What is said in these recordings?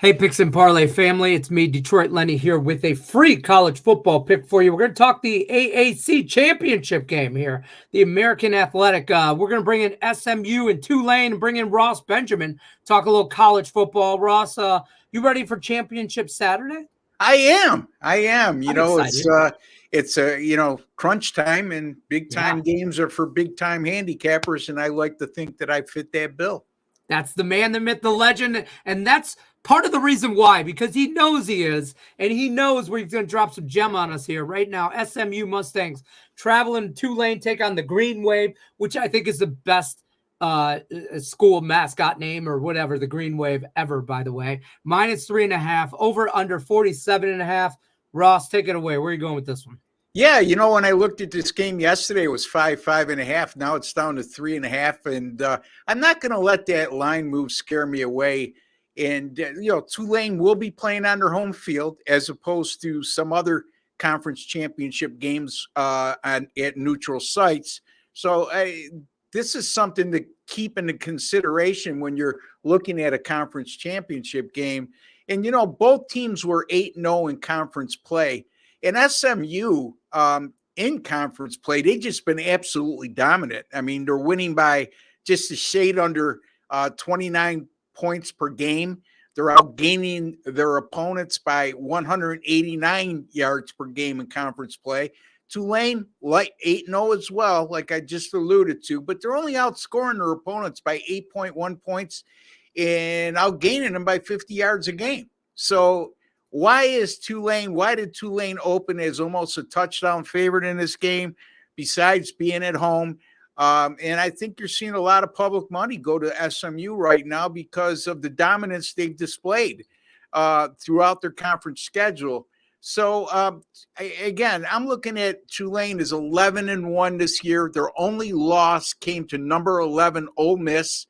Hey, Picks and Parlay family, it's me, Detroit Lenny, here with a free college football pick for you. We're going to talk the AAC championship game here, the American Athletic. We're going to bring in SMU and Tulane and bring in Ross Benjamin, talk a little college football. Ross, you ready for championship Saturday? I am. I'm excited. it's crunch time, and big time games are for big time handicappers, and I like to think that I fit that bill. That's the man, the myth, the legend, and that's part of the reason why, because he knows he is, and he knows where he's going to drop some gem on us here right now. SMU Mustangs traveling Tulane, take on the Green Wave, which I think is the best school mascot name or whatever, the Green Wave ever, by the way. -3.5, over under 47.5. Ross, take it away. Where are you going with this one? Yeah, when I looked at this game yesterday, it was 5.5. Now it's down to 3.5, and I'm not going to let that line move scare me away. And Tulane will be playing on their home field as opposed to some other conference championship games at neutral sites. So this is something to keep into consideration when you're looking at a conference championship game. And both teams were 8-0 in conference play. And SMU in conference play, they've just been absolutely dominant. I mean, they're winning by just a shade under 29 points per game. They're outgaining their opponents by 189 yards per game in conference play. Tulane, like 8-0 as well, like I just alluded to, but they're only outscoring their opponents by 8.1 points and outgaining them by 50 yards a game. So why did Tulane open as almost a touchdown favorite in this game, besides being at home? And I think you're seeing a lot of public money go to SMU right now because of the dominance they've displayed throughout their conference schedule. So, again, I'm looking at Tulane as 11-1 this year. Their only loss came to number 11 Ole Miss.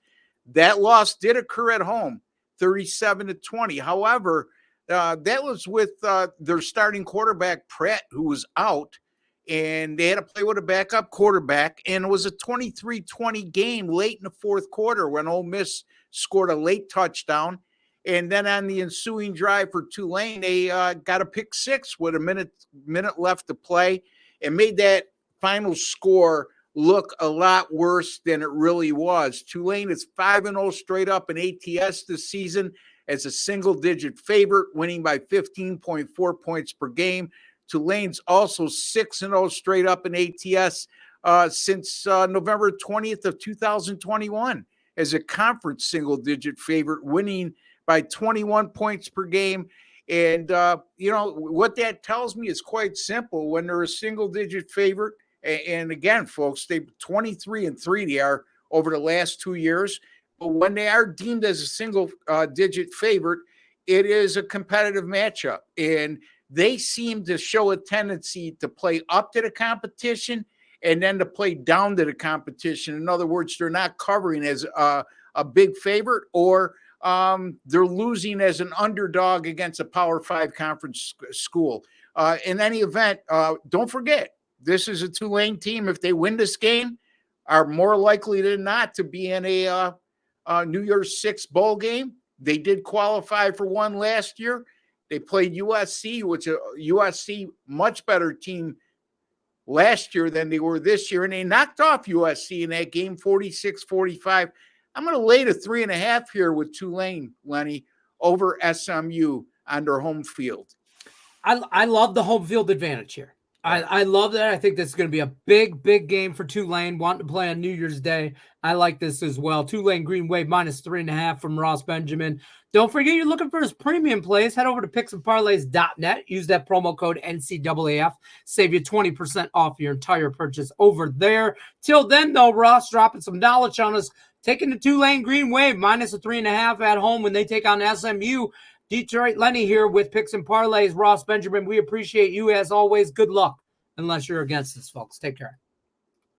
That loss did occur at home, 37-20. However, that was with their starting quarterback, Pratt, who was out, and they had to play with a backup quarterback, and it was a 23-20 game late in the fourth quarter when Ole Miss scored a late touchdown. And then on the ensuing drive for Tulane, they got a pick six with a minute left to play and made that final score look a lot worse than it really was. Tulane is 5-0 straight up in ATS this season as a single-digit favorite, winning by 15.4 points per game. Tulane's also 6-0 straight up in ATS since November 20th of 2021 as a conference single-digit favorite, winning by 21 points per game. And, what that tells me is quite simple. When they're a single-digit favorite, and again, folks, they 23-3 they are over the last 2 years. But when they are deemed as a single-digit favorite, it is a competitive matchup. And they seem to show a tendency to play up to the competition and then to play down to the competition. In other words, they're not covering as a big favorite, or they're losing as an underdog against a Power 5 conference school. In any event, don't forget, this is a Tulane team. If they win this game, are more likely than not to be in a New Year's Six bowl game. They did qualify for one last year. They played USC, which is a USC much better team last year than they were this year, and they knocked off USC in that game 46-45. I'm going to lay the 3.5 here with Tulane, Lenny, over SMU on their home field. I love the home field advantage here. I love that. I think this is going to be a big, big game for Tulane, wanting to play on New Year's Day. I like this as well. Tulane Green Wave -3.5 from Ross Benjamin. Don't forget, you're looking for his premium plays. Head over to picksandparlays.net. Use that promo code NCAAF. Save you 20% off your entire purchase over there. Till then, though, Ross dropping some knowledge on us. Taking the Tulane Green Wave -3.5 at home when they take on SMU. Detroit Lenny here with Picks and Parlays. Ross Benjamin, we appreciate you as always. Good luck, unless you're against us, folks. Take care.